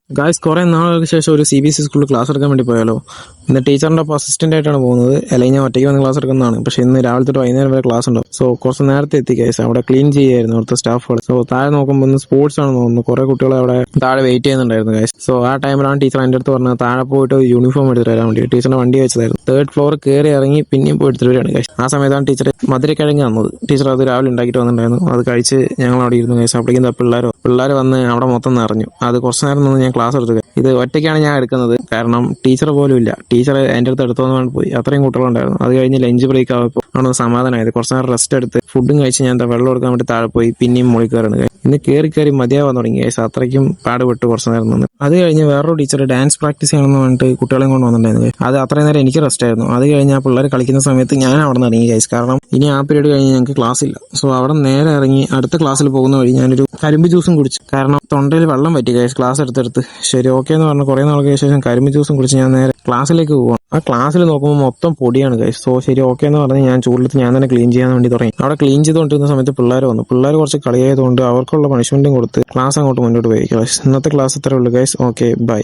Guys കുറെ നാളുകൾക്ക് ശേഷം ഒരു CBSE സ്കൂളിൽ ക്ലാസ് എടുക്കാൻ വേണ്ടി പോയാലോ. ഇന്ന് ടീച്ചറിന്റെ ഒപ്പം അസിസ്റ്റന്റ് ആയിട്ടാണ് പോകുന്നത്. അല്ലെങ്കിൽ ഞാൻ ഒറ്റയ്ക്ക് വന്ന് ക്ലാസ് എടുക്കുന്നതാണ്. പക്ഷെ ഇന്ന് രാവിലെ തൊട്ട് വൈകുന്നേരം വരെ ക്ലാസ് ഉണ്ടാവും. സോ കുറച്ച് നേരത്തെ എത്തി ഗൈസ്. അവിടെ ക്ലീൻ ചെയ്യായിരുന്നു അവിടുത്തെ സ്റ്റാഫുകൾ. സോ താഴെ നോക്കുമ്പോൾ ഇന്ന് സ്പോർട്സ് ആണെന്ന് തോന്നുന്നു. കുറെ കുട്ടികൾ അവിടെ താഴെ വെയിറ്റ് ചെയ്യുന്നുണ്ടായിരുന്നു ഗൈസ്. സോ ആ ടൈമിലാണ് ടീച്ചർ എൻ്റെ അടുത്ത് പറഞ്ഞത് താഴെ പോയിട്ട് യൂണിഫോം എടുത്തിട്ട് വരാൻ വേണ്ടി. ടീച്ചറിന്റെ വണ്ടി വെച്ചതായിരുന്നു. 3rd ഫ്ലോർ കയറി ഇറങ്ങി പിന്നെയും പോയി എടുത്തിട്ട് വരികയാണ് ഗൈസ്. ആ സമയത്താണ് ടീച്ചർ മധുരക്കിഴങ്ങ് തന്നത്. ടീച്ചർ അത് രാവിലെ ഉണ്ടാക്കിയിട്ട് വന്നിട്ടുണ്ടായിരുന്നു. അത് കഴിച്ച് ഞങ്ങൾ അവിടെ ഇരുന്നു ഗൈസ്. അപ്പോഴേക്കും പിള്ളേർ വന്ന് അവിടെ മൊത്തം നിറഞ്ഞു. അത് കുറച്ച് നേരം നിന്ന് ഞാൻ ക്ലാസ് എടുത്തു. ഇത് ഒറ്റയ്ക്കാണ് ഞാൻ എടുക്കുന്നത്. കാരണം ടീച്ചർ പോലും ഇല്ല. ടീച്ചർ എൻ്റെ അടുത്ത് എടുത്തോന്ന് പോയി. അത്രയും കുട്ടികളുണ്ടായിരുന്നു. അത് കഴിഞ്ഞ് ലഞ്ച് ബ്രേക്ക് ആയപ്പോൾ ആണ് സമാധാനമായത്. കുറച്ച് നേരം റെസ്റ്റ് എടുത്ത് ഫുഡും കഴിച്ച് ഞാൻ വെള്ളം എടുക്കാൻ വേണ്ടി താഴെ പോയി പിന്നെയും മുകളിൽ കയറുന്നത്. ഇന്ന് കയറി മതിയാവാൻ തുടങ്ങി ഗൈസ്. അത്രയ്ക്കും പാടുപെട്ട് കുറച്ച് നേരം നിന്ന്. അത് കഴിഞ്ഞ് വേറൊരു ടീച്ചർ ഡാൻസ് പ്രാക്ടീസ് ചെയ്യണമെന്ന് പറഞ്ഞിട്ട് കുട്ടികളെയും കൊണ്ട് വന്നിട്ടുണ്ടായിരുന്നു. അത് അത്രയും നേരം എനിക്ക് റെസ്റ്റ് ആയിരുന്നു. അത് കഴിഞ്ഞ് ആ പിള്ളേർ കളിക്കുന്ന സമയത്ത് ഞാൻ അവിടെ നിന്ന് ഇറങ്ങി ഗൈസ്. കാരണം ഇനി ആ പീരീഡ് കഴിഞ്ഞ് ഞങ്ങൾക്ക് ക്ലാസ് ഇല്ല. സോ അവിടെ നേരെ ഇറങ്ങി അടുത്ത ക്ലാസ്സിൽ പോകുന്ന വഴി ഞാനൊരു കരിമ്പ് ജ്യൂസും കുടിച്ചു. കാരണം തൊണ്ടയിൽ വെള്ളം പറ്റി ഗൈസ് ക്ലാസ് എടുത്തെടുത്ത്. ശരി ഓക്കെ എന്ന് പറഞ്ഞ് കുറേ നാൾക്ക് ശേഷം കരിമ്പ് ജ്യൂസും കുടിച്ച് ഞാൻ നേരെ ക്ലാസ്സിലേക്ക് പോവാം. ആ ക്ലാസ്സിൽ നോക്കുമ്പോൾ മൊത്തം പൊടിയാണ് ഗൈസ്. സോ ശരി ഓക്കെ എന്ന് പറഞ്ഞ് ഞാൻ ചൂടിലെടുത്ത് ഞാൻ തന്നെ ക്ലീൻ ചെയ്യാൻ വേണ്ടി തുടങ്ങി. അവിടെ ക്ലീൻ ചെയ്തുകൊണ്ടിരുന്ന സമയത്ത് പിള്ളേർ വന്നു. പിള്ളേർ കുറച്ച് കളിയായതുകൊണ്ട് അവർക്കുള്ള പണിഷ്മെന്റും കൊടുത്ത് ക്ലാസ് അങ്ങോട്ട് മുന്നോട്ട് പോയി ഗൈസ്. ഇന്നത്തെ ക്ലാസ് ഇത്രേ ഉള്ളൂ ഗൈസ്. Okay bye.